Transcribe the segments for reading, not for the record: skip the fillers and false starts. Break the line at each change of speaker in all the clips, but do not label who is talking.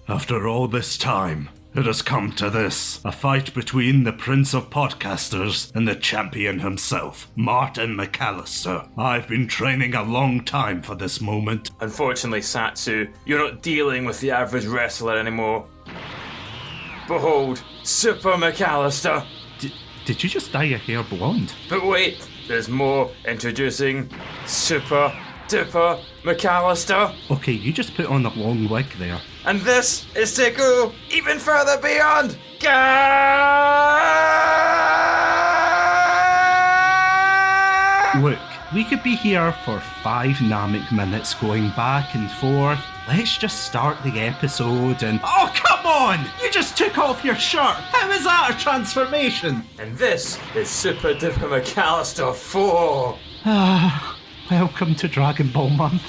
After all this time, it has come to this. A fight between the Prince of Podcasters and the champion himself, Martin MacAlistair. I've been training a long time for this moment.
Unfortunately, Satsu, you're not dealing with the average wrestler anymore. Behold, Super MacAlistair.
Did you just dye your hair blonde?
But wait, there's more. Introducing Super Duper MacAlistair.
Okay, you just put on a long wig there.
And this is to go even further beyond.
Look, we could be here for 5 Namek minutes going back and forth. Let's just start the episode and... Oh, come on! You just took off your shirt! How is that a transformation?
And this is Super Duper MacAlistair 4.
Welcome to Dragon Ball Month.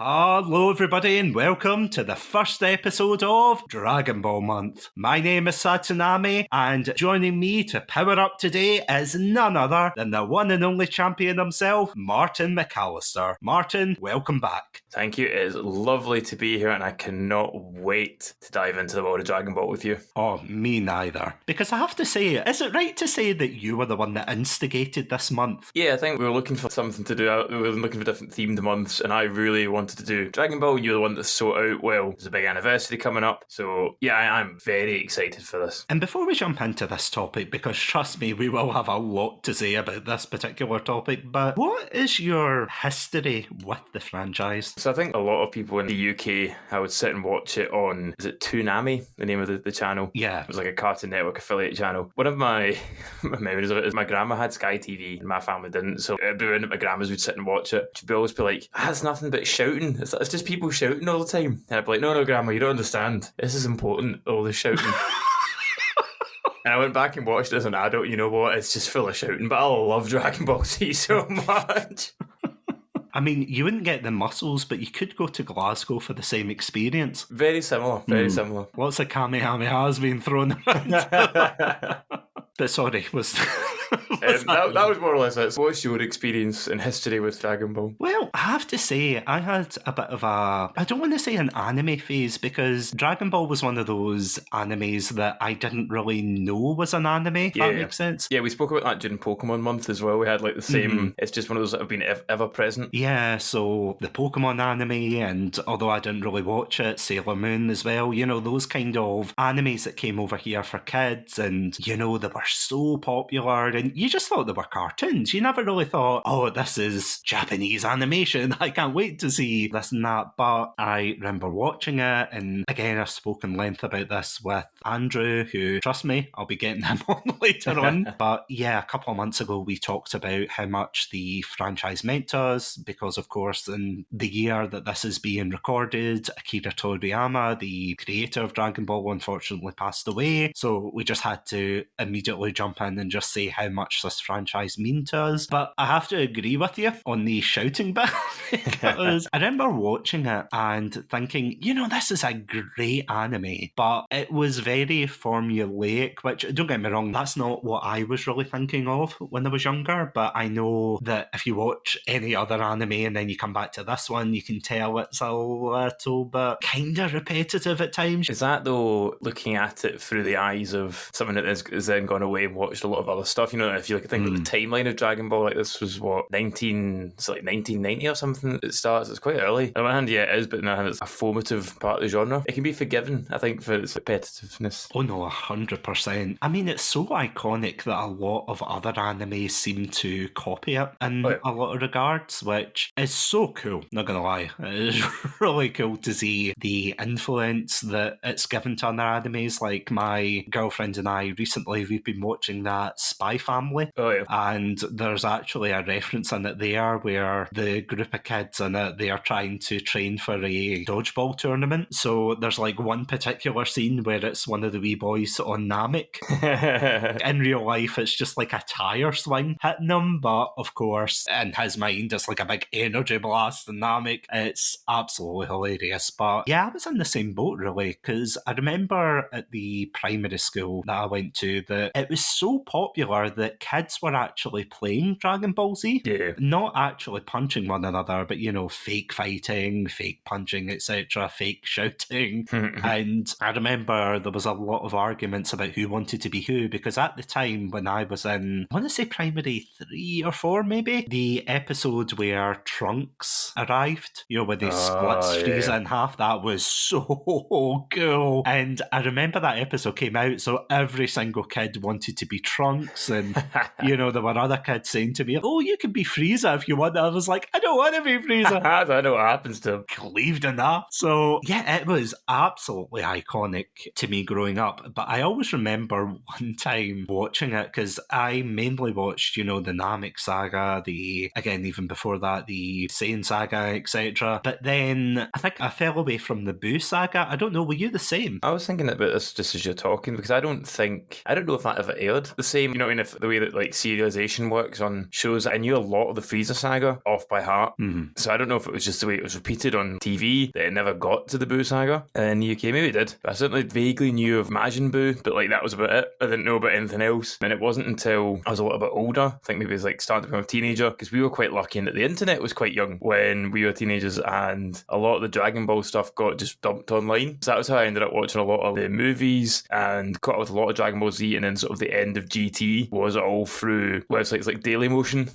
Hello everybody and welcome to the first episode of Dragon Ball Month. My name is Satsunami and joining me to power up today is none other than the one and only champion himself, Martin MacAlistair. Martin, welcome back.
Thank you, it is lovely to be here and I cannot wait to dive into the world of Dragon Ball with you.
Oh, me neither. Because I have to say, is it right to say that you were the one that instigated this month?
Yeah, I think we were looking for something to do. We were looking for different themed months and I really wanted to do Dragon Ball. You're the one that sought out, well, there's a big anniversary coming up, so yeah, I'm very excited for this.
And before we jump into this topic, because trust me, we will have a lot to say about this particular topic, but what is your history with the franchise?
So I think a lot of people in the UK, I would sit and watch it on, is it Toonami, the name of the channel?
Yeah.
It was like a Cartoon Network affiliate channel. One of my memories of it is my grandma had Sky TV and my family didn't, so every round at my grandma's we'd sit and watch it. She'd always be like, it's nothing but shouting. It's just people shouting all the time. And I'd be like, no, Grandma, you don't understand. This is important, all this shouting. And I went back and watched it as an adult. You know what? It's just full of shouting. But I love Dragon Ball Z so much.
I mean, you wouldn't get the muscles, but you could go to Glasgow for the same experience.
Very similar, very similar.
Lots of Kamehamehas being thrown around. But sorry,
that was more or less it. So what's your experience and history with Dragon Ball?
Well, I have to say, I had a bit of I don't want to say an anime phase, because Dragon Ball was one of those animes that I didn't really know was an anime, if that makes sense.
Yeah, we spoke about that during Pokemon Month as well. We had like the same, it's just one of those that have been ever present.
Yeah, so the Pokemon anime, and although I didn't really watch it, Sailor Moon as well, you know, those kind of animes that came over here for kids, and, you know, they were so popular, and you just thought they were cartoons. You never really thought, oh, this is Japanese animation, I can't wait to see this and that. But I remember watching it, and again, I've spoken length about this with Andrew, who, trust me, I'll be getting him on later on. But yeah, a couple of months ago, we talked about how much the franchise meant to us, because of course, in the year that this is being recorded, Akira Toriyama, the creator of Dragon Ball, unfortunately passed away. So we just had to immediately jump in and just say how much this franchise means to us. But I have to agree with you on the shouting bit, because I remember watching it and thinking, you know, this is a great anime, but it was very formulaic, which, don't get me wrong, that's not what I was really thinking of when I was younger, but I know that if you watch any other anime and then you come back to this one, you can tell it's a little bit kind of repetitive at times.
Is that, though, looking at it through the eyes of someone that has then gone away and watched a lot of other stuff? You know, if you think of the timeline of Dragon Ball, like this was what, 1990 or something it starts. It's quite early. On one hand, yeah, it is, but on the other hand, it's a formative part of the genre. It can be forgiven, I think, for its repetitiveness.
Oh no, 100%. I mean, it's so iconic that a lot of other animes seem to copy it in a lot of regards, which is so cool, not gonna lie. It is really cool to see the influence that it's given to other animes. Like, my girlfriend and I recently, we've been watching that Spy Family, and there's actually a reference in it there where the group of kids in it, they are trying to train for a dodgeball tournament. So there's like one particular scene where it's one of the wee boys on Namek. In real life, it's just like a tire swing hitting him, but of course, in his mind, it's like a big energy blast in Namek. It's absolutely hilarious. But yeah, I was in the same boat really, because I remember at the primary school that I went to that it was so popular that kids were actually playing Dragon Ball Z.
Yeah.
Not actually punching one another, but, fake fighting, fake punching, etc., fake shouting. And I remember there was a lot of arguments about who wanted to be who, because at the time when I was in, I want to say primary 3 or 4 maybe, the episode where Trunks arrived, where they splits Frieza in half, that was so cool. And I remember that episode came out, so every single kid wanted to be Trunks, and there were other kids saying to me, "Oh, you can be Frieza if you want." I was like, I don't want to be Frieza.
I know what happens to him.
Cleaved in that. So yeah, it was absolutely iconic to me growing up. But I always remember one time watching it, because I mainly watched, the Namek saga, even before that, the Saiyan saga, etc. But then I think I fell away from the Boo saga. I don't know, were you the same?
I was thinking about this just as you're talking, because I don't know if that ever aired the same. If the way that like serialization works on shows, I knew a lot of the Frieza saga off by heart. So I don't know if it was just the way it was repeated on TV that it never got to the Boo saga in the UK. Maybe it did. But I certainly vaguely knew of Majin Buu, but like that was about it. I didn't know about anything else. And it wasn't until I was a little bit older, I think maybe it was like starting to become a teenager, because we were quite lucky in that the internet was quite young when we were teenagers, and a lot of the Dragon Ball stuff got just dumped online. So that was how I ended up watching a lot of the movies and caught up with a lot of Dragon Ball Z, and then sort of the end of GT was all through websites like Dailymotion.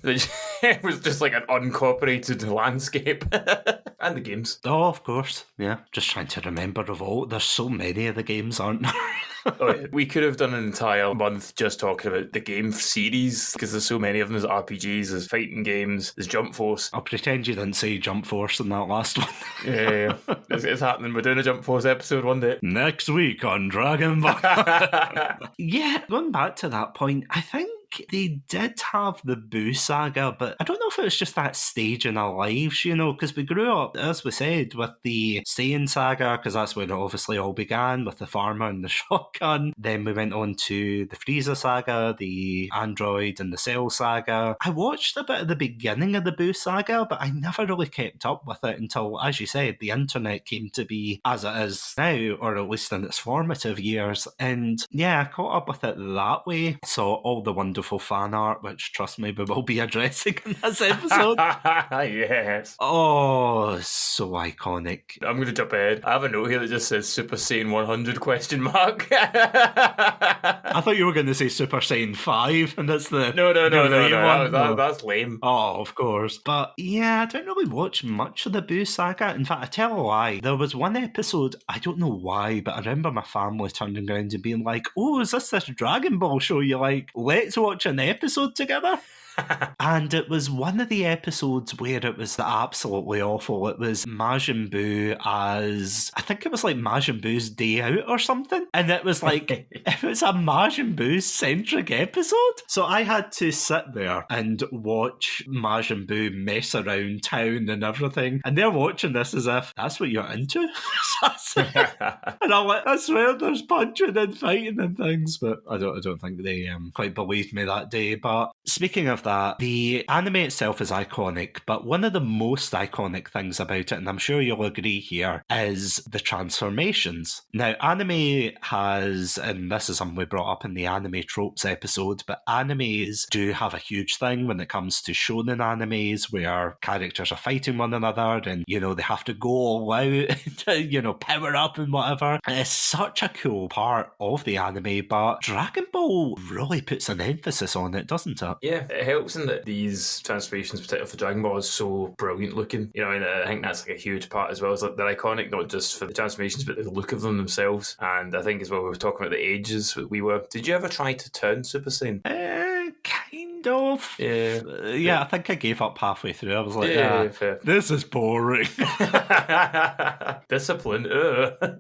It was just like an uncooperated landscape. And the games.
Oh, of course. Yeah. Just trying to remember of all. There's so many of the games, aren't there?
We could have done an entire month just talking about the game series, because there's so many of them. There's RPGs, there's fighting games, there's Jump Force.
I'll pretend you didn't say Jump Force in that last one.
Yeah. It's happening. We're doing a Jump Force episode one day.
Next week on Dragon Ball. Yeah, going back to that point, I think they did have the Boo saga, but I don't know if it was just that stage in our lives, because we grew up, as we said, with the Saiyan saga, because that's where it obviously all began, with the farmer and the shotgun. Then we went on to the Frieza saga, the Android and the Cell saga. I watched a bit of the beginning of the Boo saga, but I never really kept up with it until, as you said, the internet came to be as it is now, or at least in its formative years. And yeah, I caught up with it that way. Saw all the wonderful fan art, which, trust me, we will be addressing in this episode.
Yes.
Oh, so iconic.
I'm going to jump ahead. I have a note here that just says Super Saiyan 100 question mark.
I thought you were going to say Super Saiyan 5, and that's the
No.
One.
That's lame.
Oh, of course. But yeah, I don't really watch much of the Boo saga. In fact, I tell a lie. There was one episode, I don't know why, but I remember my family turning around and being like, "Oh, is this Dragon Ball show you like? Let's watch an episode together." And it was one of the episodes where it was absolutely awful. It was Majin Buu as, I think it was like Majin Buu's Day Out or something. And it was like, it was a Majin Buu centric episode. So I had to sit there and watch Majin Buu mess around town and everything. And they're watching this as if that's what you're into. And I'm like, I swear there's punching and fighting and things. But I don't think they quite believed me that day. But speaking of that, the anime itself is iconic, but one of the most iconic things about it, and I'm sure you'll agree here, is the transformations. Now, anime has, and this is something we brought up in the anime tropes episode, but animes do have a huge thing when it comes to shonen animes where characters are fighting one another and, they have to go all out to, power up and whatever. And it's such a cool part of the anime, but Dragon Ball really puts an emphasis on it, doesn't it?
Yeah, it helps in that these transformations, particularly for Dragon Ball, is so brilliant looking. And I think that's like a huge part as well. It's like they're iconic not just for the transformations, but the look of them themselves. And I think as well, we were talking about the ages that we were. Did you ever try to turn Super Saiyan?
Kind of.
Yeah.
I think I gave up halfway through. I was like, this is boring.
Discipline.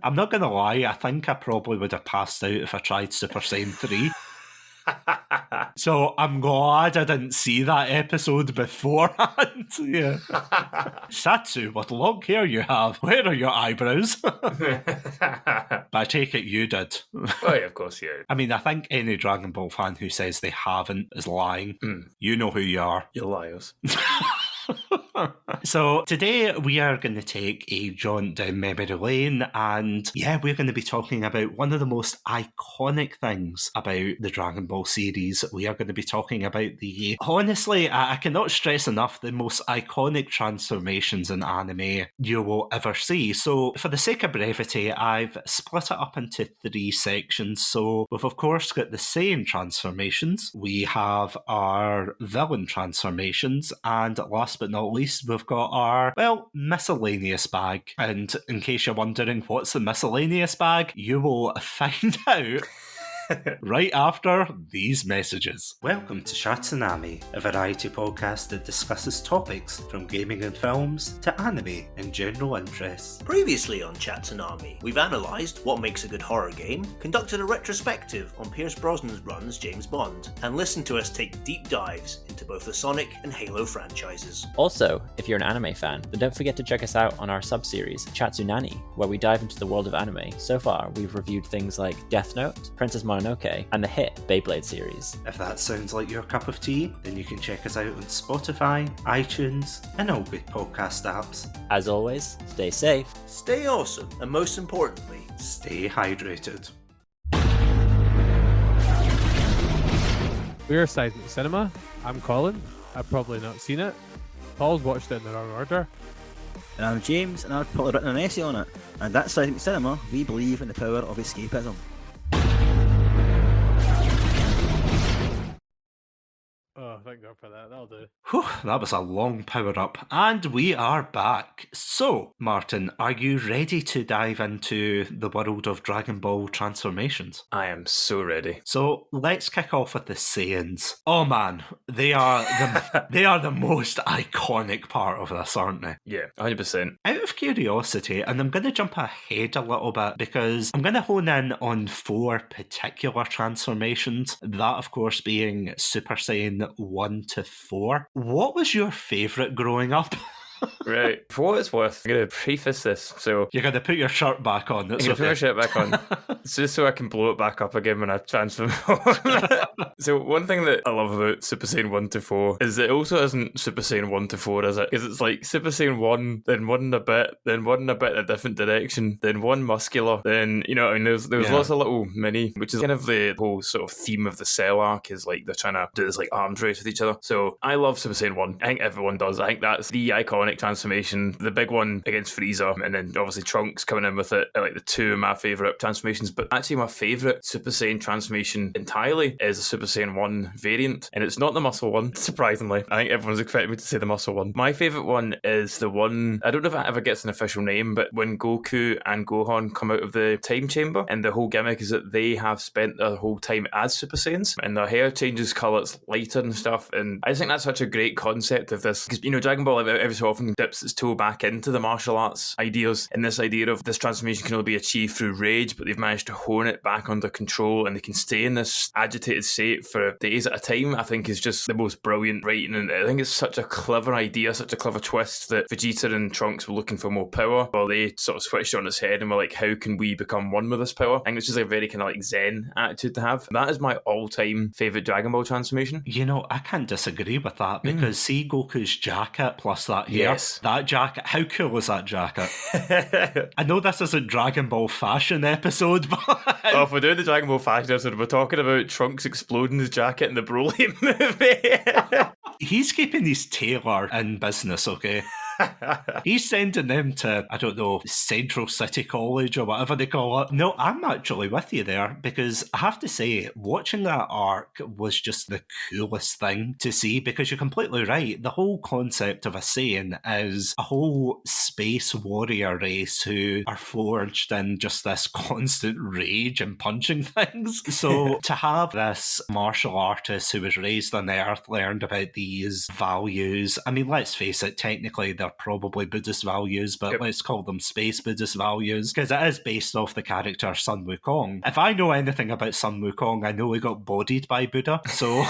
I'm not going to lie, I think I probably would have passed out if I tried Super Saiyan 3. So I'm glad I didn't see that episode beforehand. Yeah. Satsu, what long hair you have. Where are your eyebrows? But I take it you did.
Oh, yeah, of course, yeah.
I mean, I think any Dragon Ball fan who says they haven't is lying. You know who you are.
You liars.
So today we are going to take a jaunt down memory lane, and we're going to be talking about one of the most iconic things about the Dragon Ball series. We are going to be talking about honestly, I cannot stress enough, the most iconic transformations in anime you will ever see. So for the sake of brevity, I've split it up into 3 sections. So we've of course got the Saiyan transformations, we have our villain transformations, and last but not least, we've got our, miscellaneous bag. And in case you're wondering what's the miscellaneous bag, you will find out right after these messages. Welcome to Shatsunami, a variety podcast that discusses topics from gaming and films to anime and general interests.
Previously on Chatsunami, we've analysed what makes a good horror game, conducted a retrospective on Pierce Brosnan's run as James Bond, and listened to us take deep dives into both the Sonic and Halo franchises.
Also, if you're an anime fan, then don't forget to check us out on our sub-series, Chatsunani, where we dive into the world of anime. So far, we've reviewed things like Death Note, Princess Mononoke, and the hit Beyblade series.
If that sounds like your cup of tea, then you can check us out on Spotify, iTunes, and all good podcast apps.
As always, stay safe,
Stay awesome, and most importantly,
stay hydrated.
We're Seismic Cinema. I'm Colin. I've probably not seen it. Paul's watched it in the wrong order.
And I'm James, and I've probably written an essay on it. And that's Seismic Cinema. We believe in the power of escapism.
Oh, thank God for that. That'll do.
Whew, that was a long power up, and we are back. So, Martin, are you ready to dive into the world of Dragon Ball transformations?
I am so ready.
So let's kick off with the Saiyans. Oh man, they are the most iconic part of this, aren't they?
Yeah, 100%.
Out of curiosity, and I'm going to jump ahead a little bit because I'm going to hone in on 4 particular transformations, that of course being Super Saiyan 1 to 4. What was your favourite growing up?
Right. For what it's worth, I'm going to preface this. So
You're going to put your shirt back on.
I'm going to put my shirt back on. It's just so I can blow it back up again when I transform. So one thing that I love about Super Saiyan 1 to 4 is it also isn't Super Saiyan 1 to 4, is it? Because it's like Super Saiyan 1, then 1 and a bit, then 1 and a bit in a different direction, then 1 muscular, then, there's lots of little mini, which is kind of the whole sort of theme of the Cell arc, is like they're trying to do this like arms race with each other. So I love Super Saiyan 1. I think everyone does. I think that's the iconic transformation, the big one against Frieza, and then obviously Trunks coming in with it are like the 2 of my favourite transformations. But actually my favourite Super Saiyan transformation entirely is the Super Saiyan 1 variant, and it's not the muscle one, surprisingly. I think everyone's expecting me to say the muscle one. My favourite one is the one, I don't know if it ever gets an official name, but when Goku and Gohan come out of the time chamber, and the whole gimmick is that they have spent their whole time as Super Saiyans, and their hair changes colour, it's lighter and stuff, and I just think that's such a great concept of this, because Dragon Ball every so often dips its toe back into the martial arts ideas, and this idea of this transformation can only be achieved through rage, but they've managed to hone it back under control, and they can stay in this agitated state for days at a time, I think is just the most brilliant writing. And I think it's such a clever idea, such a clever twist, that Vegeta and Trunks were looking for more power, while they sort of switched on its head and were like, how can we become one with this power? I think it's just a very kind of like zen attitude to have. That is my all-time favourite Dragon Ball transformation.
I can't disagree with that, because see Goku's jacket plus that hair.
Yes.
That jacket, how cool is that jacket? I know this isn't Dragon Ball fashion episode, but...
If we're doing the Dragon Ball fashion episode, we're talking about Trunks exploding his jacket in the Broly movie.
He's keeping his tailor in business, okay? He's sending them to, I don't know, Central City College or whatever they call it. No, I'm actually with you there, because I have to say, watching that arc was just the coolest thing to see, because you're completely right. The whole concept of a Saiyan is a whole space warrior race who are forged in just this constant rage and punching things. So to have this martial artist who was raised on Earth, learned about these values, I mean, let's face it, technically they're probably Buddhist values, but
Yep.
let's call them space Buddhist values, because it is based off the character Sun Wukong. If I know anything about Sun Wukong, I know he got bodied by Buddha. So,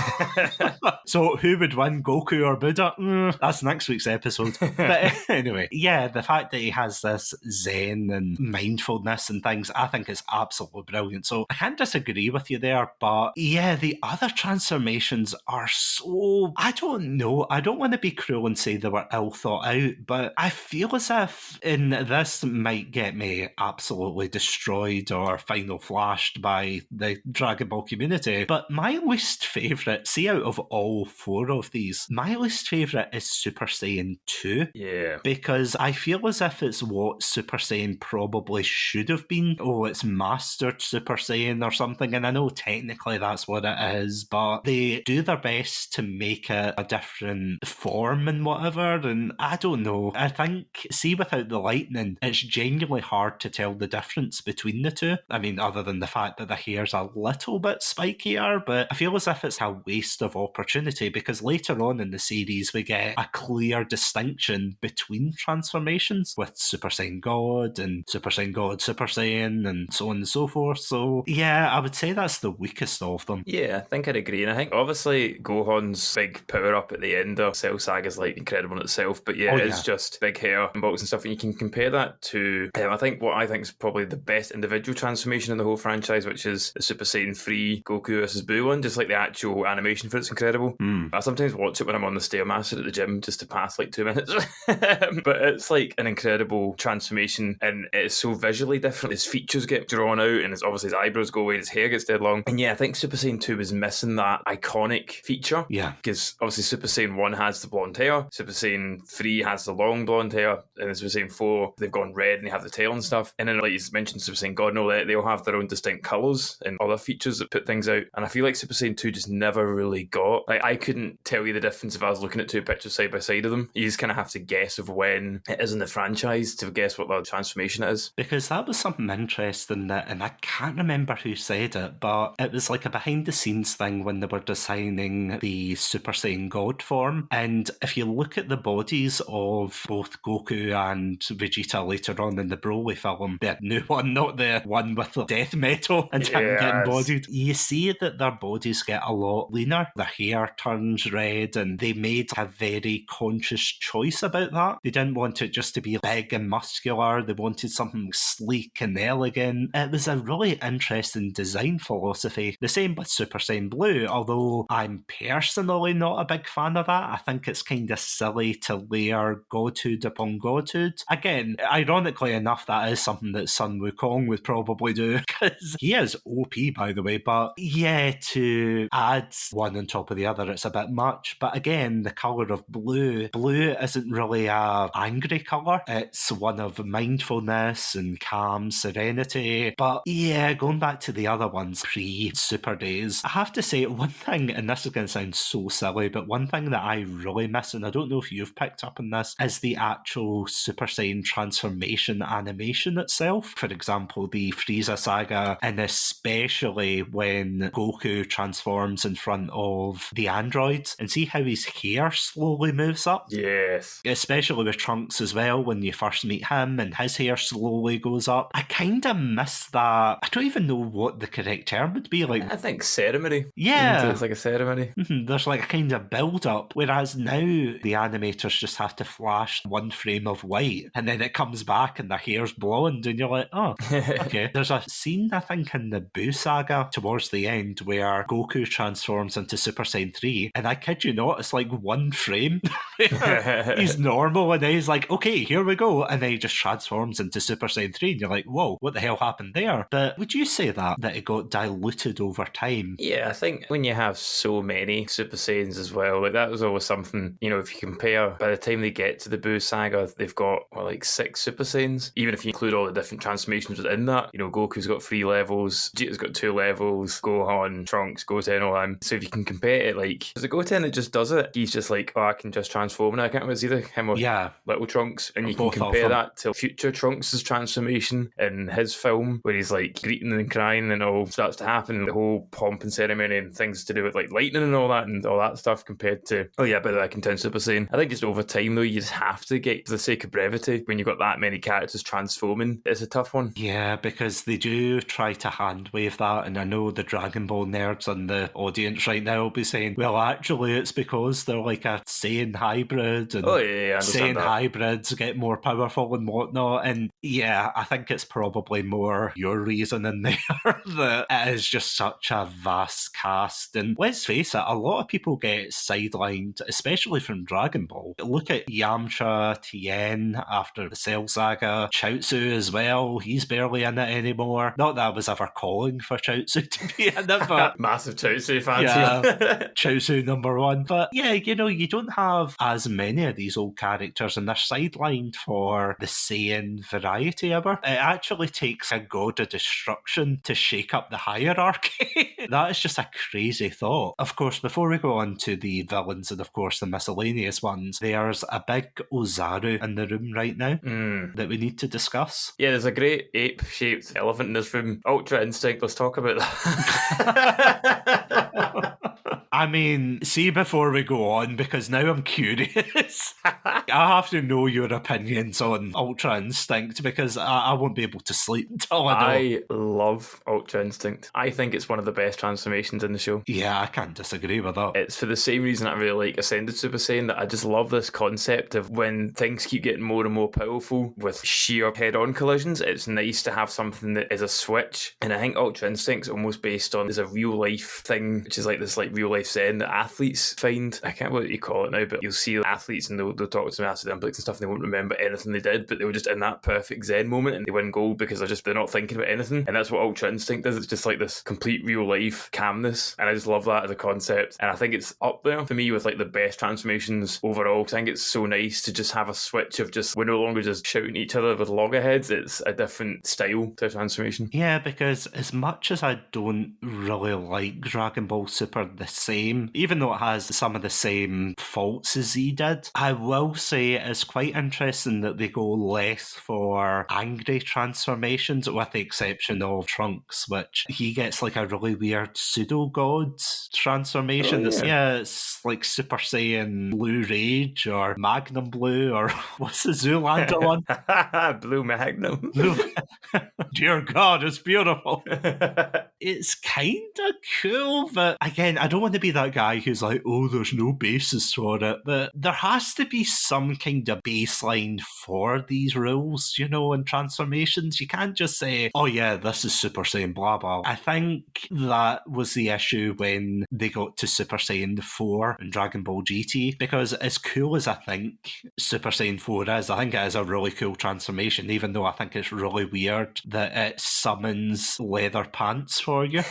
so who would win, Goku or Buddha? That's next week's episode. But anyway, yeah, the fact that he has this zen and mindfulness and things, I think is absolutely brilliant. So I can't disagree with you there, but yeah, the other transformations are so, I don't know, I don't want to be cruel and say they were ill thought out, but I feel as if, and this might get me absolutely destroyed or final flashed by the Dragon Ball community, but my least favourite, see out of all four of these, my least favourite is Super Saiyan 2.
Yeah.
Because I feel as if it's what Super Saiyan probably should have been. Oh, it's Mastered Super Saiyan or something. And I know technically that's what it is, but they do their best to make it a different form and whatever. And I don't know. I think, see, without the lightning, it's genuinely hard to tell the difference between the two. I mean, other than the fact that the hair's a little bit spikier, but I feel as if it's a waste of opportunity because later on in the series we get a clear distinction between transformations with Super Saiyan God and Super Saiyan God, Super Saiyan, and so on and so forth. So yeah, I would say that's the weakest of them.
Yeah, I think I'd agree. And I think obviously Gohan's big power up at the end of Cell Saga is like incredible in itself. But yeah, it's just big hair and bolts and stuff. And you can compare that to, I think what I think is probably the best individual transformation in the whole franchise, which is the Super Saiyan 3 Goku versus Buu one. Just like the actual animation for it's incredible. I sometimes watch it when I'm on the Stairmaster at the gym just to pass like 2 minutes. But it's like an incredible transformation and it's so visually different. His features get drawn out and obviously his eyebrows go away, his hair gets dead long. And yeah, I think Super Saiyan 2 was missing that iconic feature.
Yeah.
Because obviously Super Saiyan 1 has the blonde hair, Super Saiyan 3 has the long blonde hair, and then Super Saiyan 4, they've gone red and they have the tail and stuff. And then like you mentioned Super Saiyan God and all that, they all have their own distinct colours and other features that put things out. And I feel like Super Saiyan 2 just never really got, like I couldn't tell you the difference if I was looking at two pictures side by side of them. You just kind of have to guess of when it is in the franchise to guess what the transformation is.
Because that was something interesting that, and I can't remember who said it, but it was like a behind the scenes thing when they were designing the Super Saiyan God form. And if you look at the bodies of both Goku and Vegeta later on in the Broly film, the new one, not the one with the death metal and him getting bodied, you see that their bodies get a lot leaner. Their hair turns red, and they made a very conscious choice about that. They didn't want it just to be big and muscular. They wanted something sleek and elegant. It was a really interesting design philosophy. The same with Super Saiyan Blue, although I'm personally not a big fan of that. I think it's kind of silly to layer godhood upon godhood. Again, ironically enough, that is something that Sun Wukong would probably do, because he is OP, by the way, but yeah, to add one on top of the other, it's a bit much. But again, the colour of blue isn't really a angry colour. It's one of mindfulness and calm serenity. But yeah, going back to the other ones, pre-Super days, I have to say one thing, and this is going to sound so silly, but one thing that I really miss, and I don't know if you've picked up on this, is the actual Super Saiyan transformation animation itself. For example, the Frieza saga, and especially when Goku transforms in front of the androids, and see how his hair slowly moves up?
Yes.
Especially with Trunks as well, when you first meet him and his hair slowly goes up. I kind of miss that. I don't even know what the correct term would be. Like,
I think ceremony.
Yeah.
It's like a ceremony.
There's like a kind of build up, whereas now the animators just have to flash one frame of white and then it comes back and the hair's blonde and you're like, oh, okay. There's a scene, I think, in the Buu saga towards the end where Goku transforms into Super Saiyan 3, and I kid you not, it's like one frame. He's normal and then he's like, okay, here we go, and then he just transforms into Super Saiyan 3 and you're like, whoa, what the hell happened there? But would you say that it got diluted over time?
Yeah, I think when you have so many Super Saiyans as well, like that was always something, you know, if you compare, by the time they get to the Buu saga, they've got, like 6 Super Saiyans, even if you include all the different transformations within that. You know, Goku's got 3 levels, Vegeta's got 2 levels, Gohan, Trunks, Goten, all them. So if you can compare it, like, there's a Goten that just does it. He's just like, oh, I can just transform transforming. I can't remember, it's either him or
Yeah.
Little Trunks, and you can
Both of
compare
them.
that to future Trunks' transformation in his film, where he's like greeting and crying and all starts to happen, the whole pomp and ceremony and things to do with like lightning and all that stuff, compared to but I can turn Super Saiyan. I think just over time though, you just have to get, for the sake of brevity, when you've got that many characters transforming, it's a tough one.
Yeah, because they do try to hand wave that, and I know the Dragon Ball nerds on the audience right now will be saying, well, actually it's because they're like a Saiyan hybrid, and
I understand
Saiyan
that.
hybrids get more powerful and whatnot, and yeah, I think it's probably more your reason in there that it is just such a vast cast, and let's face it, a lot of people get sidelined, especially from Dragon Ball. Look at Yamcha, Tien after the Cell Saga, Chaozu as well, he's barely in it anymore. Not that I was ever calling for Chaozu to be in it, but
massive Chaozu fans.
yeah, Chaozu number one. But yeah, you know, you don't have as many of these old characters, and they're sidelined for the Saiyan variety ever. It actually takes a god of destruction to shake up the hierarchy. That is just a crazy thought. Of course, before we go on to the villains and of course the miscellaneous ones, there's a big Ozaru in the room right now that we need to discuss.
Yeah, there's a great ape-shaped elephant in this room. Ultra Instinct, let's talk about that.
I mean, see before we go on, because now I'm curious. I have to know your opinions on Ultra Instinct, because I won't be able to sleep until I know.
I love Ultra Instinct. I think it's one of the best transformations in the show.
Yeah, I can't disagree with that.
It's for the same reason I really like Ascended Super Saiyan, that I just love this concept of when things keep getting more and more powerful with sheer head-on collisions, it's nice to have something that is a switch. And I think Ultra Instinct's almost based on, there's a real-life thing, which is like this like real-life Zen that athletes find. I can't remember what you call it now, but you'll see athletes and they'll talk to them after the Olympics and stuff, and they won't remember anything they did, but they were just in that perfect Zen moment and they win gold because they're not thinking about anything. And that's what Ultra Instinct is. It's just like this complete real-life calmness, and I just love that as a concept. And I think it's up there for me with like the best transformations overall, because I think it's so nice to just have a switch of just, we're no longer just shouting at each other with loggerheads. It's a different style to transformation.
Yeah, because as much as I don't really like Dragon Ball Super the same, even though it has some of the same faults as Z did, I will say it's quite interesting that they go less for angry transformations, with the exception of Trunks, which he gets like a really weird pseudo-god transformation. It's like Super Saiyan Blue Rage or Magnum Blue, or what's the Zoolander one?
Blue Magnum.
Dear God, it's beautiful. It's kind of cool, but again, I don't want to be that guy who's like, oh, there's no basis for it. But there has to be some kind of baseline for these rules, you know, and transformations. You can't just say, oh yeah, this is Super Saiyan blah blah. I think that was the issue when they got to Super Saiyan 4 and Dragon Ball GT, because as cool as I think Super Saiyan 4 is, I think it is a really cool transformation, even though I think it's really weird that it summons leather pants for you.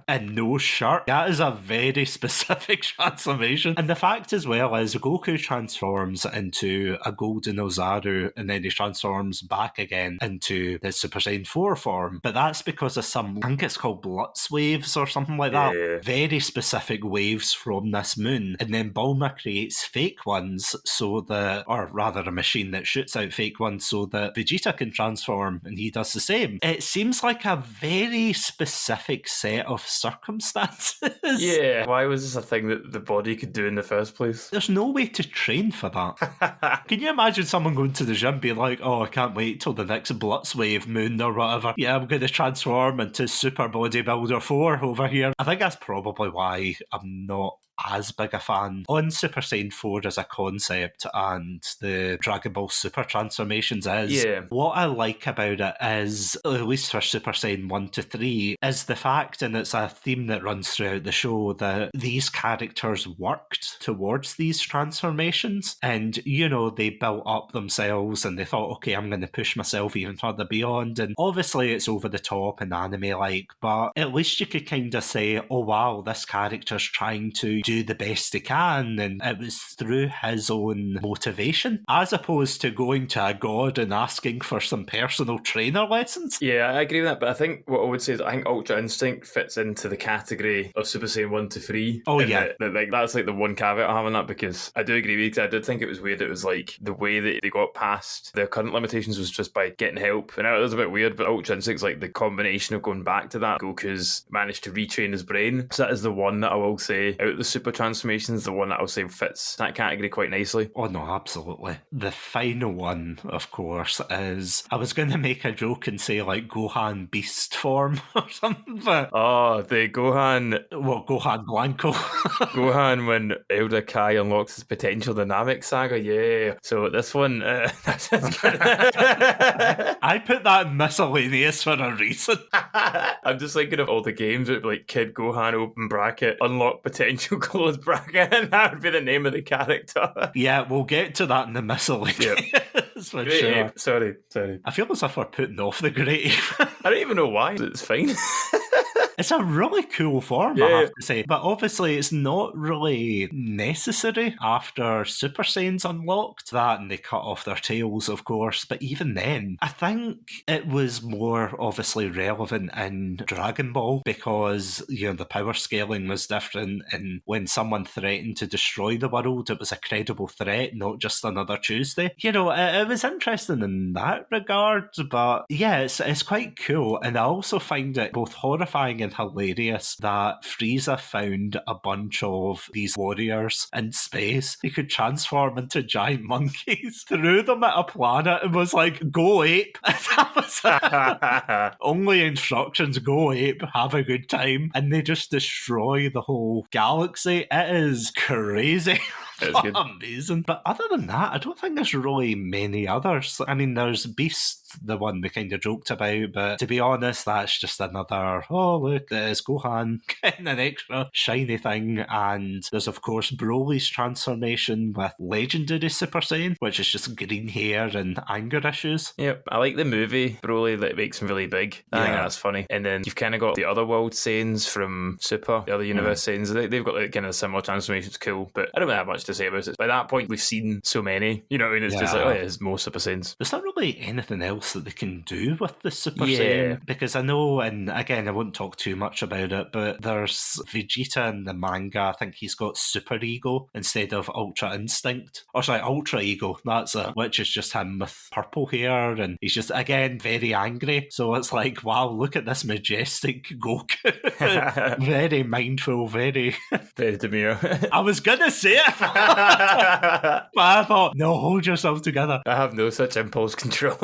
And no shirt. That is a very specific transformation. And the fact as well is Goku transforms into a golden Ozaru, and then he transforms back again into his Super Saiyan 4 form. But that's because of some, I think it's called Blutz waves or something like that.
Yeah.
Very specific waves from this moon. And then Bulma creates fake ones so that, or rather a machine that shoots out fake ones so that Vegeta can transform, and he does the same. It seems like a very specific set of circumstances.
Yeah, why was this a thing that the body could do in the first place?
There's no way to train for that. Can you imagine someone going to the gym being like, oh, I can't wait till the next Blutz wave moon or whatever. Yeah, I'm going to transform into Super Bodybuilder 4 over here. I think that's probably why I'm not as big a fan on Super Saiyan 4 as a concept and the Dragon Ball Super transformations is.
Yeah.
What I like about it is, at least for Super Saiyan 1 to 3, is the fact, and it's a theme that runs throughout the show, that these characters worked towards these transformations, and, you know, they built up themselves and they thought, okay, I'm going to push myself even further beyond, and obviously it's over the top and anime-like, but at least you could kind of say, oh wow, this character's trying to do the best he can, and it was through his own motivation, as opposed to going to a god and asking for some personal trainer lessons.
Yeah, I agree with that, but I think what I would say is I think Ultra Instinct fits into the category of Super Saiyan 1 to 3.
Oh,
and
yeah.
that's like the one caveat I have on that, because I do agree with you, because I did think it was weird. It was like the way that they got past their current limitations was just by getting help, and it was a bit weird, but Ultra Instinct's like the combination of going back to that. Goku's managed to retrain his brain, so that is the one that I will say, out of the super transformations, the one that I'll say fits that category quite nicely.
Oh no, absolutely. The final one, of course, is, I was going to make a joke and say like Gohan beast form or something, but
Oh, the Gohan
Gohan Blanco.
Gohan when Elder Kai unlocks his potential dynamic saga, yeah. So this one, that's good.
I put that in miscellaneous for a reason.
I'm just thinking of all the games with like Kid Gohan open bracket, unlock potential close bracket, and that would be the name of the character.
Yeah, we'll get to that in the miscellaneous for
Great
sure.
ape. Sorry.
I feel as if we're putting off the Great Ape.
I don't even know why. It's fine.
It's a really cool form, I have to say. But obviously, it's not really necessary after Super Saiyans unlocked that, and they cut off their tails, of course. But even then, I think it was more obviously relevant in Dragon Ball because, you know, the power scaling was different. And when someone threatened to destroy the world, it was a credible threat, not just another Tuesday. You know, it was interesting in that regard. But yeah, it's quite cool. And I also find it both horrifying and hilarious that Frieza found a bunch of these warriors in space. He could transform into giant monkeys, threw them at a planet, and was like, "Go ape!" That was only instructions: go ape, have a good time, and they just destroy the whole galaxy. It is crazy.
It's good.
Amazing. But other than that, I don't think there's really many others. I mean, there's Beast, the one we kind of joked about, but to be honest, that's just another, oh, look, there's Gohan getting an extra shiny thing. And there's, of course, Broly's transformation with Legendary Super Saiyan, which is just green hair and anger issues.
Yep, I like the movie Broly that makes him really big. I think that's funny. And then you've kind of got the other world Saiyans from Super, the other universe Saiyans. They've got like kind of similar transformations, cool, but I don't really have much to say about it. By that point, we've seen so many, you know what I mean? It's just like, oh yeah, it's more Super Saiyans.
There's not really anything else that they can do with the Super Saiyan, because I know, and again, I won't talk too much about it, but there's Vegeta in the manga, I think he's got Super Ego instead of Ultra Instinct. Or sorry, Ultra Ego, that's it, which is just him with purple hair, and he's just, again, very angry. So it's like, wow, look at this majestic Goku. Very mindful, very
demure.
I was gonna say it, but I thought, no, hold yourself together.
I have no such impulse control.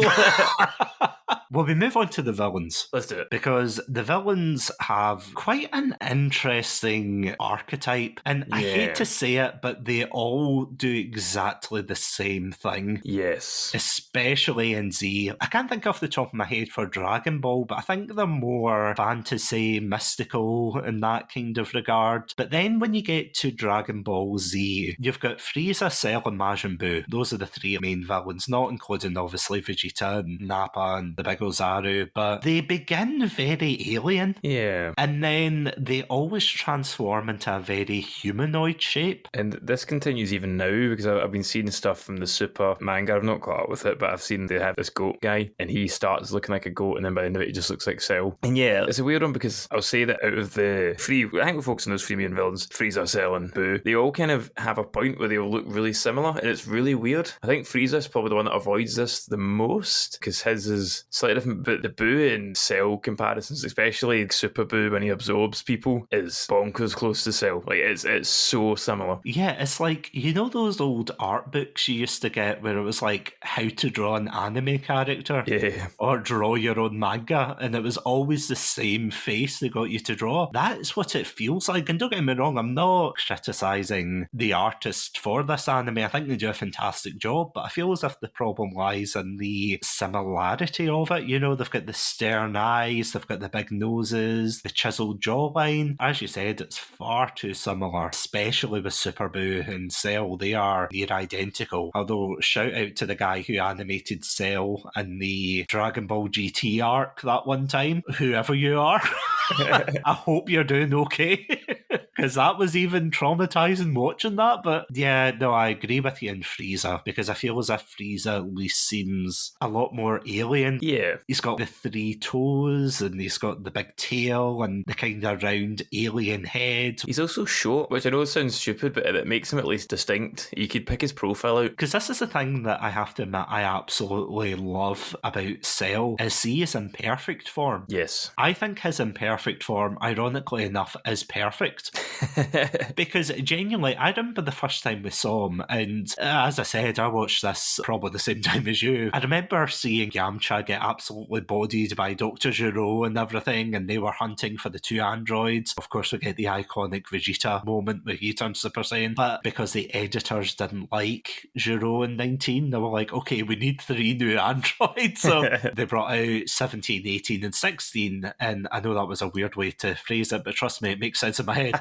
Well, we move on to the villains.
Let's do it.
Because the villains have quite an interesting archetype. And I hate to say it, but they all do exactly the same thing.
Yes.
Especially in Z. I can't think off the top of my head for Dragon Ball, but I think they're more fantasy, mystical in that kind of regard. But then when you get to Dragon Ball Z, you've got Frieza, Cell, and Majin Buu. Those are the three main villains, not including obviously Vegeta and Nappa and the big Ozaru, but they begin very alien.
Yeah.
And then they always transform into a very humanoid shape.
And this continues even now, because I've been seeing stuff from the Super manga. I've not caught up with it, but I've seen they have this goat guy, and he starts looking like a goat, and then by the end of it, he just looks like Cell. And yeah, it's a weird one, because I'll say that out of the three, I think we'll focus on those three main villains, Frieza, Cell, and Buu, they all kind of have a point where they all look really similar, and it's really weird. I think Frieza's probably the one that avoids this the most, because his is slightly different, but the Buu and Cell comparisons, especially Super Buu when he absorbs people, is bonkers close to Cell. Like, it's so similar.
Yeah, it's like, you know those old art books you used to get where it was like how to draw an anime character?
Yeah.
Or draw your own manga, and it was always the same face they got you to draw. That's what it feels like. And don't get me wrong, I'm not criticising the artist for this anime. I think they do a fantastic job, but I feel as if the problem lies in the similarity of it. You know, they've got the stern eyes, they've got the big noses, the chiseled jawline. As you said, it's far too similar, especially with Super Buu and Cell. They are near identical. Although, shout out to the guy who animated Cell in the Dragon Ball GT arc that one time, whoever you are. I hope you're doing okay. because that was even traumatizing watching that. But yeah, no, I agree with you in Frieza, because I feel as if Frieza at least seems a lot more alien.
Yeah.
He's got the 3 toes, and he's got the big tail, and the kind of round alien head.
He's also short, which I know sounds stupid, but it makes him at least distinct. You could pick his profile out.
Because this is the thing that I have to admit I absolutely love about Cell, is see his imperfect form.
Yes.
I think his imperfect form, ironically enough, is perfect. Because genuinely, I remember the first time we saw him, and as I said, I watched this probably the same time as you. I remember seeing Yamcha get absolutely bodied by Dr. Gero and everything, and they were hunting for the 2 androids. Of course, we get the iconic Vegeta moment where he turns Super Saiyan, but because the editors didn't like Gero in 19, they were like, okay, we need 3 new androids. So they brought out 17, 18, and 16, and I know that was a weird way to phrase it, but trust me, it makes sense in my head.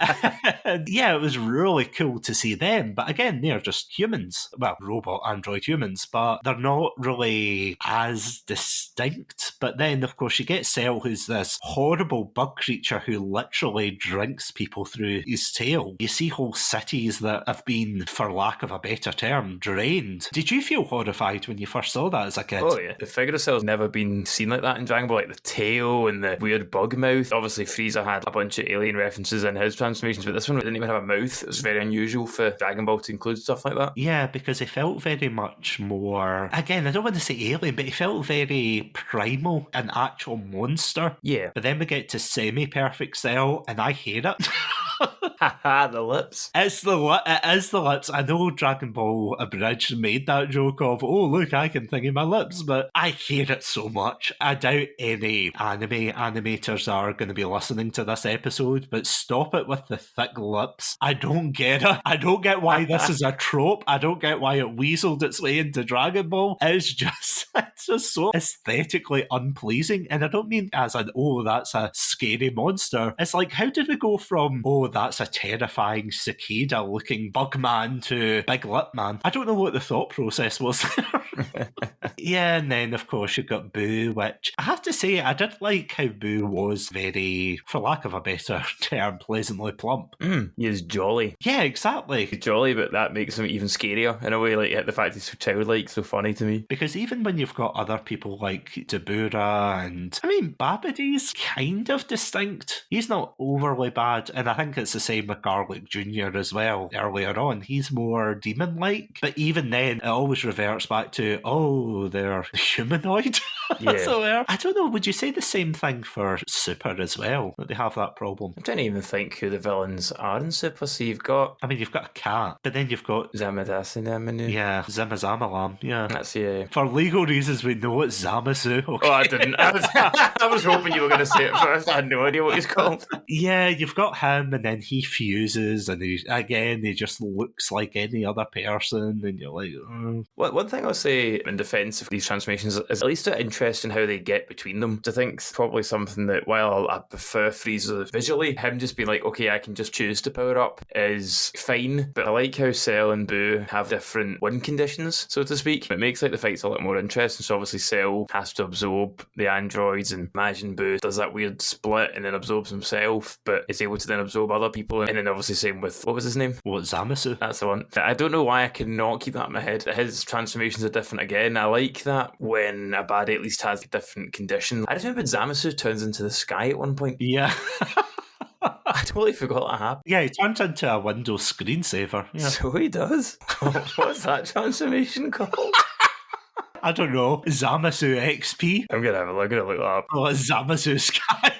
And yeah, it was really cool to see them, but again, they're just humans. Well, robot android humans, but they're not really as distinct. But then, of course, you get Cell, who's this horrible bug creature who literally drinks people through his tail. You see whole cities that have been, for lack of a better term, drained. Did you feel horrified when you first saw that as a kid?
Oh yeah, the figure cell's never been seen like that in Dragon Ball, like the tail and the weird bug mouth. Obviously Frieza had a bunch of alien references in his transformations, but this one didn't even have a mouth. It was very unusual for Dragon Ball to include stuff like that.
Yeah, because he felt very much more, again, I don't want to say alien, but he felt very primal, an actual monster.
Yeah.
But then we get to semi-perfect Cell, and I hate it.
Haha, the lips.
It is the lips. I know Dragon Ball Abridged made that joke of, oh, look, I can thingy my lips, but I hate it so much. I doubt any anime animators are going to be listening to this episode, but stop it with the thick lips. I don't get it. I don't get why this is a trope. I don't get why it weaseled its way into Dragon Ball. It's just so aesthetically unpleasing. And I don't mean as an, oh, that's a scary monster. It's like, how did we go from, oh, that's a terrifying cicada-looking bug man to big lip man? I don't know what the thought process was there. Yeah, and then, of course, you've got Boo, which I have to say, I did like how Boo was very, for lack of a better term, pleasantly plump.
He is jolly.
Yeah, exactly.
He's jolly, but that makes him even scarier in a way. Like the fact he's so childlike, so funny to me.
Because even when you've got other people like Dabura and, I mean, Babidi's kind of distinct. He's not overly bad, and I think it's the same with Garlic Jr. as well. Earlier on, he's more demon-like, but even then, it always reverts back to, oh, they're humanoid.
Yeah.
So I don't know, would you say the same thing for Super as well? That they have that problem?
I'm trying to even think who the villains are in Super. So you've got
I mean, you've got a cat, but then you've got
Zamadasinamanu.
yeah, Zimazamalam, yeah.
That's yeah.
For legal reasons, we know it's Zamasu. Okay.
Oh, I didn't. I was hoping you were going to say it first. I had no idea what he's called.
Yeah, you've got him, and then he fuses, and he just looks like any other person, and you're like,
One thing I'll say in defence of these transformations is at least it's interesting how they get between them. I think it's probably something that, while I prefer Frieza visually, him just being like, okay, I can just choose to power up is fine, but I like how Cell and Boo have different win conditions, so to speak. It makes like the fights a lot more interesting. So obviously Cell has to absorb the androids, and imagine Boo does that weird split and then absorbs himself, but is able to then absorb other people. And then obviously same with, what was his name?
what, Zamasu?
That's the one. I don't know why I cannot keep that in my head. His transformations are different again. I like that when a baddie at least has a different condition. I just remember Zamasu turns into the sky at one point.
Yeah.
I totally forgot that happened.
Yeah, he turns into a Windows screensaver. Yeah.
So he does. What's that transformation called?
I don't know. Zamasu XP?
I'm gonna look that up.
Oh, it's Zamasu Sky.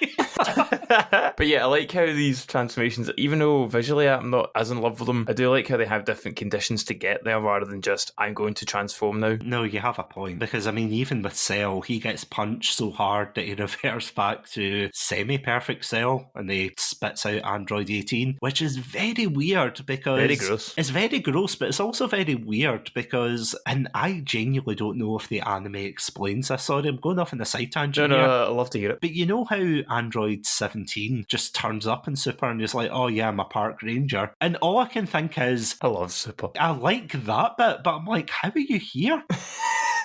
But yeah, I like how these transformations, even though visually I'm not as in love with them, I do like how they have different conditions to get there rather than just, I'm going to transform now.
No, you have a point. Because, I mean, even with Cell, he gets punched so hard that he reverts back to semi-perfect Cell, and he spits out Android 18, which is very weird because...
Very gross.
It's very gross, but it's also very weird because, and I genuinely don't know if the anime explains this. Sorry, I'm going off on a side tangent
No,
here.
I'd love to hear it.
But you know how Android 17 just turns up in Super and he's like, oh yeah, I'm a park ranger. And all I can think is,
I love Super.
I like that bit, but I'm like, how are you here?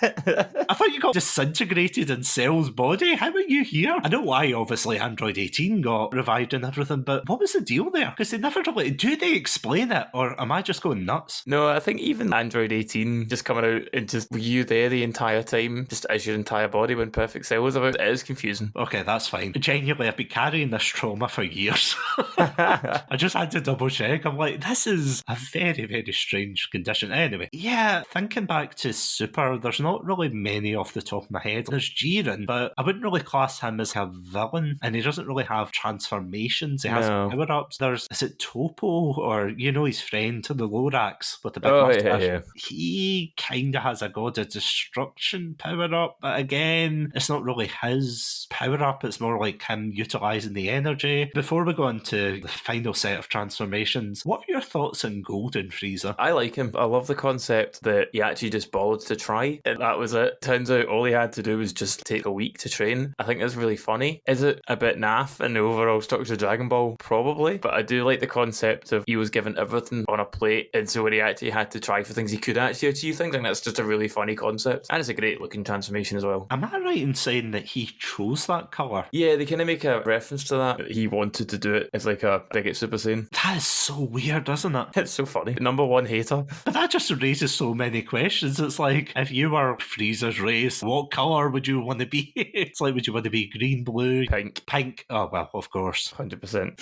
I thought you got disintegrated in Cell's body. How are you here? I know why, obviously, Android 18 got revived and everything, but what was the deal there? Because they never really... Do they explain it, or am I just going nuts?
No, I think even Android 18 just coming out and just, were you there the entire time, just as your entire body when Perfect Cell was about? It is confusing.
Okay, that's fine. Genuinely, I've been carrying this trauma for years. I just had to double check. I'm like, this is a very, very strange condition. Anyway, yeah, thinking back to Super, there's not really many off the top of my head. There's Jiren, but I wouldn't really class him as a villain, and he doesn't really have transformations. He has power-ups. Is it Topo, or, his friend to the Lorax with the big mustache?
Yeah.
He kind of has a God of Destruction power-up, but again, it's not really his power-up. It's more like him utilising the energy. Before we go on to the final set of transformations, what are your thoughts on Golden Frieza?
I like him. I love the concept that he actually just bothered to try, and that was it. Turns out all he had to do was just take a week to train. I think that's really funny. Is it a bit naff in the overall structure of Dragon Ball? Probably. But I do like the concept of he was given everything on a plate, and so when he actually had to try for things, he could actually achieve things. I think that's just a really funny concept. And it's a great looking transformation as well.
Am I right in saying that he chose that colour?
Yeah, they kind of make a reference to that. He wanted to do it as like a big Super Saiyan.
That is so weird, isn't it?
It's so funny. Number one hater.
But that just raises so many questions. It's like, if you were Frieza's race, what colour would you want to be? It's like, would you want to be green, blue?
Pink.
Pink? Oh, well, of course.
100%.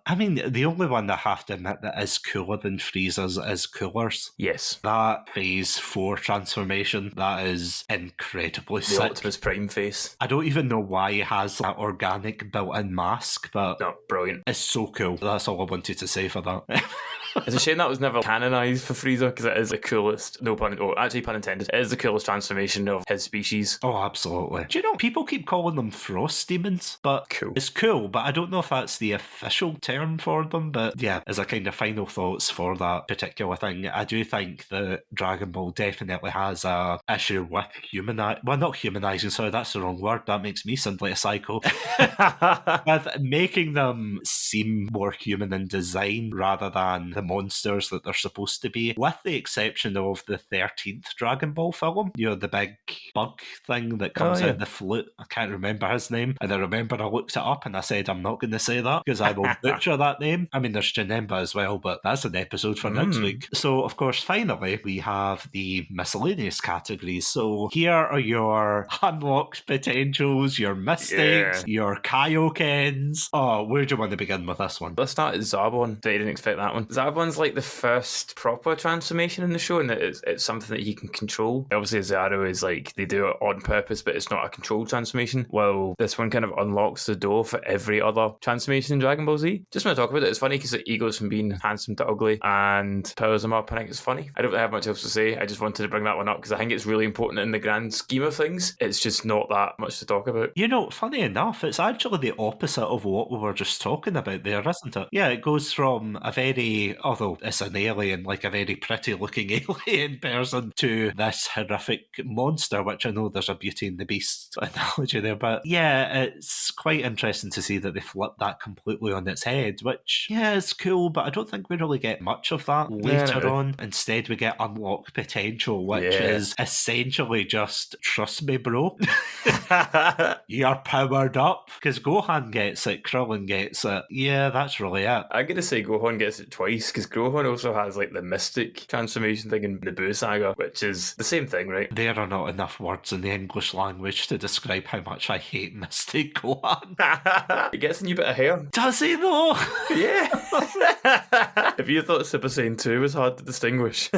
I mean, the only one that I have to admit that is cooler than Frieza's is Cooler's.
Yes.
That Phase 4 transformation, that is incredibly
The
sick.
Optimus Prime face.
I don't even know why he has that organic built-in mask, but
No, brilliant.
it's so cool. That's all I wanted to say for that.
It's a shame that was never canonised for Frieza, because it is the coolest, actually pun intended, it is the coolest transformation of his species.
Oh, absolutely. Do you know, people keep calling them frost demons, but
Cool.
it's cool, but I don't know if that's the official term for them, but yeah, as a kind of final thoughts for that particular thing, I do think that Dragon Ball definitely has a issue with not humanising, sorry, that's the wrong word, that makes me sound like a psycho, with making them seem more human in design rather than the monsters that they're supposed to be, with the exception of the 13th Dragon Ball film, the big bug thing that comes out the flute. I can't remember his name, and I remember I looked it up and I said I'm not going to say that because I will butcher that name. I mean, there's Janemba as well, but that's an episode for next week. So, of course, finally, we have the miscellaneous categories. So here are your unlocked potentials, your mystics, your kaio-kens. Oh, where do you want to begin with this one?
Let's start at Zabon. I didn't expect that one. Zabon's like the first proper transformation in the show, and it's something that he can control. Obviously, Zaro is like, they do it on purpose, but it's not a controlled transformation. Well, this one kind of unlocks the door for every other transformation in Dragon Ball Z. Just when I talk about it, it's funny because he goes from being handsome to ugly and powers him up. I think it's funny. I don't really have much else to say. I just wanted to bring that one up because I think it's really important in the grand scheme of things. It's just not that much to talk about.
Funny enough, it's actually the opposite of what we were just talking about there, isn't it? Yeah, it goes from a very, although it's an alien, like a very pretty looking alien person, to this horrific monster, which I know there's a Beauty and the Beast analogy there, but yeah, it's quite interesting to see that they flip that completely on its head, which, yeah, is cool, but I don't think we really get much of that later on. Instead, we get unlocked potential, which is essentially just, trust me, bro, you're powered up, because Gohan gets it, Krillin gets it. Yeah, that's really it.
I'm going to say Gohan gets it twice, because Gohan also has like the mystic transformation thing in the Buu Saga, which is the same thing, right?
There are not enough words in the English language to describe how much I hate Mystic Gohan.
He gets a new bit of hair.
Does he though?
Yeah. If you thought Super Saiyan 2 was hard to distinguish.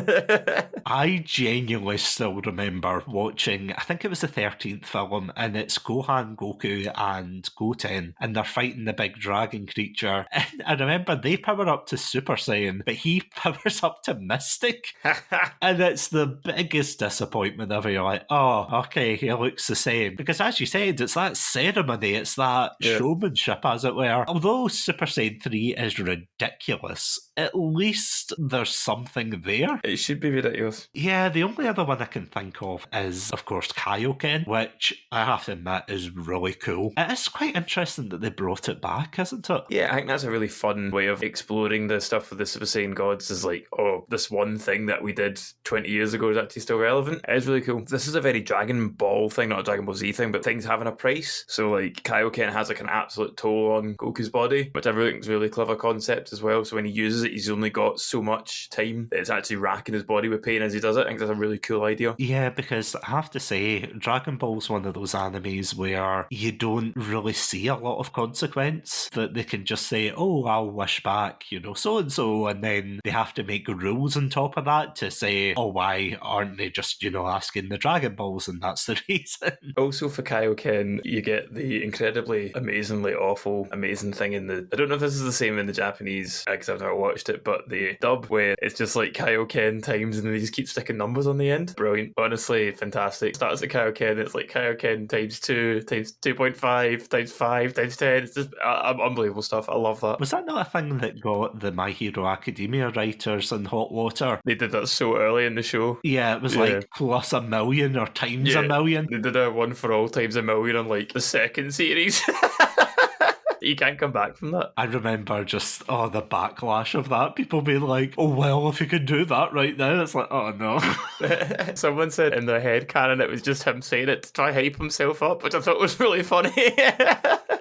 I genuinely still remember watching, I think it was the 13th film, and it's Gohan, Goku and Goten, and they're fighting the big dragon creature, and I remember they power up to Super Saiyan, but he powers up to Mystic, and it's the biggest disappointment ever. You're like, oh, okay, he looks the same, because as you said, it's that ceremony, it's that showmanship, as it were. Although Super Saiyan 3 is ridiculous, at least there's something there.
It should be ridiculous.
Yeah, the only other one I can think of is, of course, Kaio-ken, which I have to admit is really cool. It is quite interesting that they brought it back, isn't it?
Yeah, I think that's a really fun way of exploring the stuff with the Super Saiyan gods is like, oh, this one thing that we did 20 years ago is actually still relevant. It is really cool. This is a very Dragon Ball thing, not a Dragon Ball Z thing, but things having a price. So like kaio-ken has like an absolute toll on Goku's body, which I really think is a really clever concept as well. So when he uses it, he's only got so much time that it's actually racking his body with pain as he does it. I think that's a really cool idea.
Yeah, because I have to say, Dragon Ball's one of those animes where you don't really see a lot of consequence, that they can just say, oh, I'll wish back, so-and-so, and then they have to make rules on top of that to say, oh, why aren't they just, asking the Dragon Balls, and that's the reason.
Also for kaio-ken, you get the incredibly, amazingly awful, amazing thing in the... I don't know if this is the same in the Japanese, because I've never watched it, but the dub where it's just like kaio-ken times and they just keep sticking numbers on the end. Brilliant. Honestly, fantastic. Starts at kaio-ken, it's like kaio-ken times 2, times 2.5, times 5, times 10. It's just unbelievable stuff. I love that.
Was that not a thing that got the My Hero Academia writers in hot water?
They did that so early in the show.
Yeah, it was like plus 1 million or times 1 million.
They did a one for all times 1 million on like the second series. You can't come back from that.
I remember just, the backlash of that. People being like, oh, well, if you can do that right now, it's like, oh, no.
Someone said in their head canon it was just him saying it to try hype himself up, which I thought was really funny.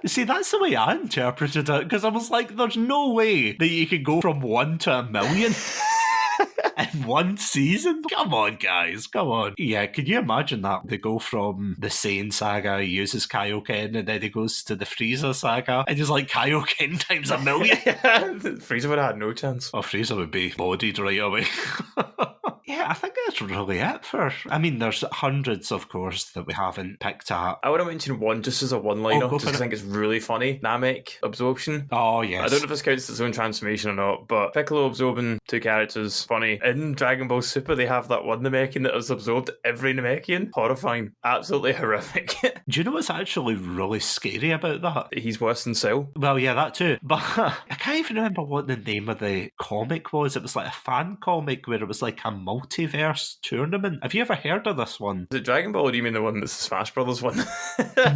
See, that's the way I interpreted it, because I was like, there's no way that you can go from 1 to 1 million. In one season? Come on, guys, come on. Yeah, can you imagine that? They go from the Saiyan saga, he uses kaio-ken, and then he goes to the Frieza saga, and he's like, kaio-ken times 1 million.
Frieza would have had no chance.
Oh, Frieza would be bodied right away. Yeah, I think that's really it for... I mean, there's hundreds, of course, that we haven't picked up.
I want to mention one just as a one-liner, just because I think it's really funny. Namek absorption.
Oh, yes.
I don't know if this counts as its own transformation or not, but Piccolo absorbing 2 characters, funny. In Dragon Ball Super, they have that one Namekian that has absorbed every Namekian. Horrifying. Absolutely horrific.
Do you know what's actually really scary about that?
He's worse than Cell.
Well, yeah, that too. But I can't even remember what the name of the comic was. It was like a fan comic where it was like a multiverse tournament. Have you ever heard of this one?
Is it Dragon Ball, or do you mean the one that's the Smash Brothers one?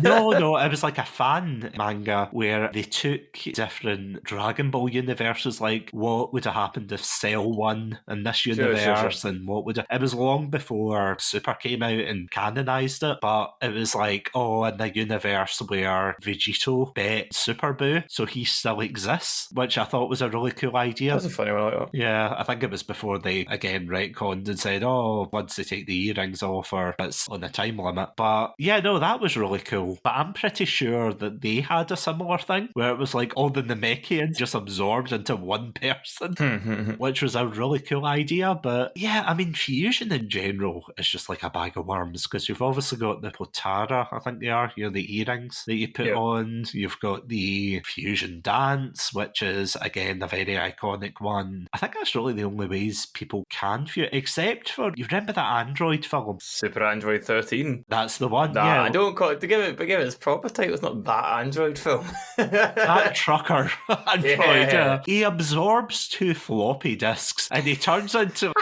No, it was like a fan manga where they took different Dragon Ball universes, like what would have happened if Cell won in this universe,
sure.
and what would have... It was long before Super came out and canonized it, but it was like, in the universe where Vegito bet Super Boo, so he still exists, which I thought was a really cool idea.
That's a funny one, I like that.
Yeah, I think it was before they, again, retconned and said, once they take the earrings off, or it's on a time limit. But yeah, no, that was really cool. But I'm pretty sure that they had a similar thing, where it was like all the Namekians just absorbed into one person, which was a really cool idea. But yeah, I mean, fusion in general is just like a bag of worms, because you've obviously got the Potara, I think they are, the earrings that you put on. You've got the fusion dance, which is, again, a very iconic one. I think that's really the only ways people can fuse, except for, you remember that Android film?
Super Android 13.
That's the one,
Nah,
yeah.
I don't call it, to give it its proper title, it's not that Android film.
That trucker Android, yeah. He absorbs 2 floppy disks and he turns into...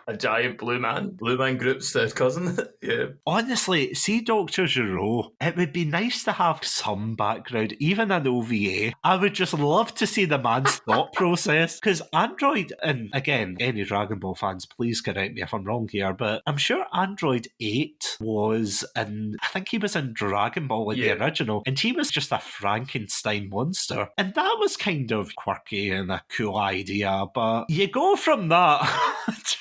a giant blue man. Blue man group's cousin. Yeah.
Honestly, see Dr. Giro, it would be nice to have some background, even an OVA. I would just love to see the man's thought process, because Android, and again, any Dragon Ball fans, please correct me if I'm wrong here, but I'm sure Android 8 was in, I think he was in Dragon Ball, like the original, and he was just a Frankenstein monster. And that was kind of quirky and a cool idea, but you go from that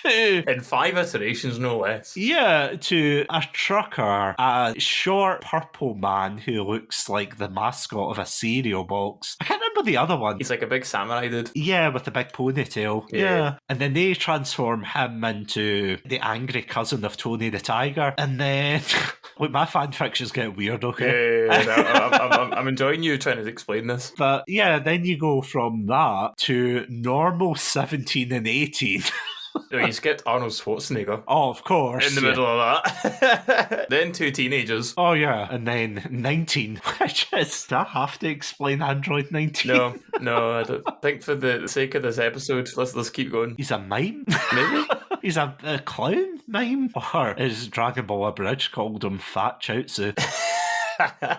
to...
In 5 iterations, no less.
Yeah, to a trucker, a short purple man who looks like the mascot of a cereal box. I can't remember the other one.
He's like a big samurai dude.
Yeah, with the big ponytail. Yeah. And then they transform him into the angry cousin of Tony the Tiger. And then... Look, my fan fictions get weird, okay?
Yeah. I'm enjoying you trying to explain this.
But yeah, then you go from that to normal 17 and 18.
No, you skipped Arnold Schwarzenegger.
Oh, of course.
In the middle of that. Then 2 teenagers.
Oh, yeah. And then 19, which is... Do I have to explain Android 19?
No, I don't think for the sake of this episode, let's keep going.
He's a mime?
Maybe?
He's a clown mime? Or is Dragon Ball Abridged called him Fat Chaozu?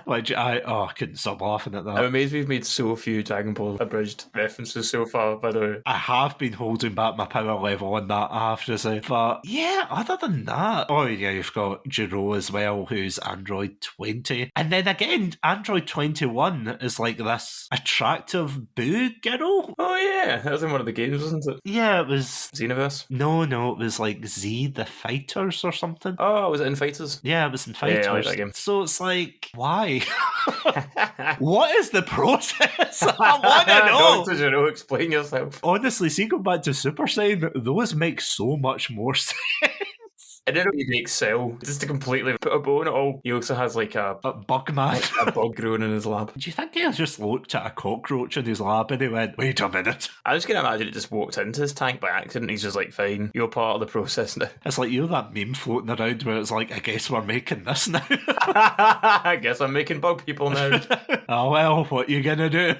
Which I couldn't stop laughing at that.
I'm amazed we've made so few Dragon Ball abridged references so far, by the way.
I have been holding back my power level on that, I have to say. But yeah, other than that, oh yeah, you've got Jiro as well, who's Android 20. And then again, Android 21 is like this attractive boo girl.
Oh yeah, that was in one of the games, wasn't it?
Yeah, it was...
Xenoverse?
No, it was like Z the Fighters or something.
Oh, was it in Fighters?
Yeah, it was in Fighters.
Yeah, I like that game.
So it's like, why? What is the process? I want to know.
Dr. Jiro, explain yourself.
Honestly, see, go back to Super Saiyan, those make so much more sense.
I don't know what he makes Cell, just to completely put a bow on it all. He also has like a
bug man.
a bug growing in his lab.
Do you think he just looked at a cockroach in his lab and he went, wait a minute?
I was going to imagine it just walked into his tank by accident. He's just like, fine, you're part of the process now.
It's like, you know that meme floating around where it's like, I guess we're making this now.
I guess I'm making bug people now.
Oh well, what you gonna do?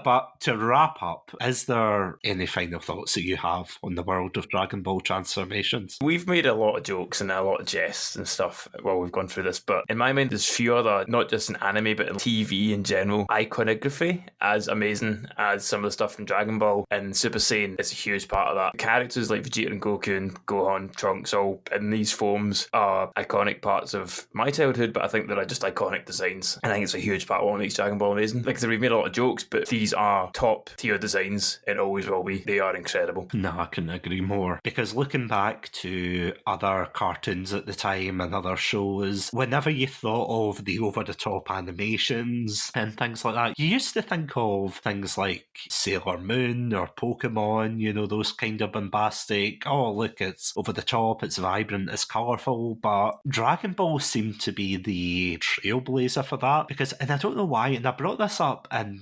But to wrap up, is there any final thoughts that you have on the world of Dragon Ball transformations?
We've made a lot of jokes and a lot of jests and stuff while we've gone through this, but in my mind, there's few other, not just in anime, but in TV in general, iconography as amazing as some of the stuff from Dragon Ball and Super Saiyan is a huge part of that. Characters like Vegeta and Goku and Gohan, Trunks, all in these forms are iconic parts of my childhood, but I think they're just iconic designs. And I think it's a huge part of what makes Dragon Ball amazing. Like I said, we've made a lot of jokes, but these are top tier designs and always will be. They are incredible.
No, I couldn't agree more. Because looking back to other cartoons at the time and other shows, whenever you thought of the over-the-top animations and things like that, you used to think of things like Sailor Moon or Pokemon, you know, those kind of bombastic, oh look, it's over-the-top, it's vibrant, it's colourful, but Dragon Ball seemed to be the trailblazer for that, because, and I don't know why, and I brought this up in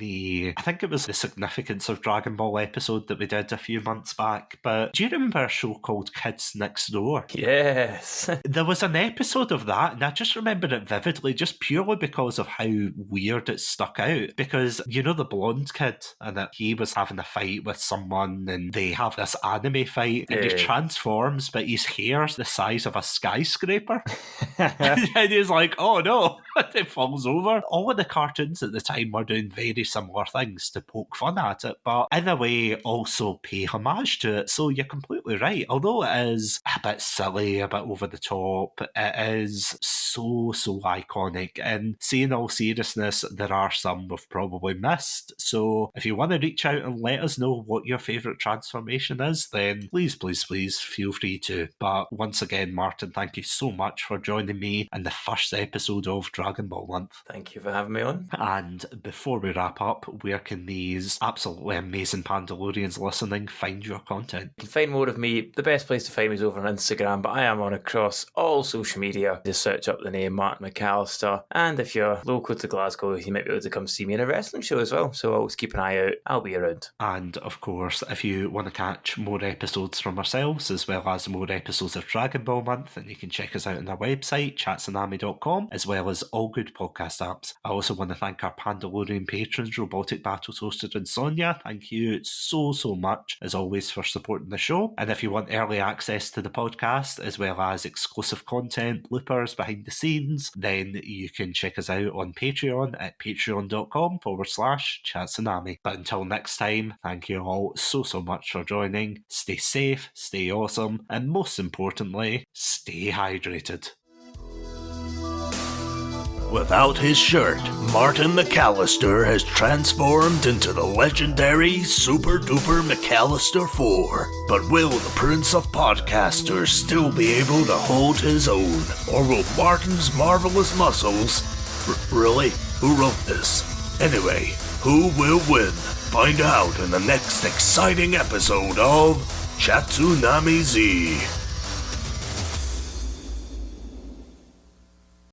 I think it was the Significance of Dragon Ball episode that we did a few months back, but do you remember a show called Kids Next Door?
Yes.
There was an episode of that, and I just remember it vividly, just purely because of how weird it stuck out. Because, you know, the blonde kid, and that he was having a fight with someone, and they have this anime fight, and he transforms, but his hair's the size of a skyscraper. And he's like, oh no, it falls over. All of the cartoons at the time were doing very similar things to poke fun at it, but in a way also pay homage to it. So you're completely right. Although it is a bit silly, a bit over the top, it is so iconic. And saying all seriousness, there are some we've probably missed. So if you want to reach out and let us know what your favourite transformation is, then please feel free to. But once again, Martin, thank you so much for joining me in the first episode of Dragon Ball Month.
Thank you for having me on.
And before we wrap up, where can these absolutely amazing Pandalorians listening find your content?
You can find more of me. The best place to find me is over on Instagram, but I am on across all social media. Just search up the name Martin MacAlistair. And if you're local to Glasgow, you might be able to come see me in a wrestling show as well. So always keep an eye out. I'll be around.
And of course, if you want to catch more episodes from ourselves, as well as more episodes of Dragon Ball Month, then you can check us out on our website, chatsanami.com, as well as all good podcast apps. I also want to thank our Pandalorian patrons, Robotic Battle Toasted and Sonia. Thank you so much, as always, for supporting the show. And if you want early access to the podcast, as well as exclusive content, bloopers, behind the scenes, then you can check us out on Patreon at patreon.com/chatsanami. But until next time, thank you all so much for joining. Stay safe, stay awesome, and most importantly, stay hydrated.
Without his shirt, Martin MacAlistair has transformed into the legendary Super Duper MacAlistair 4. But will the Prince of Podcasters still be able to hold his own? Or will Martin's marvelous muscles... really? Who wrote this? Anyway, who will win? Find out in the next exciting episode of Chatsunami Z.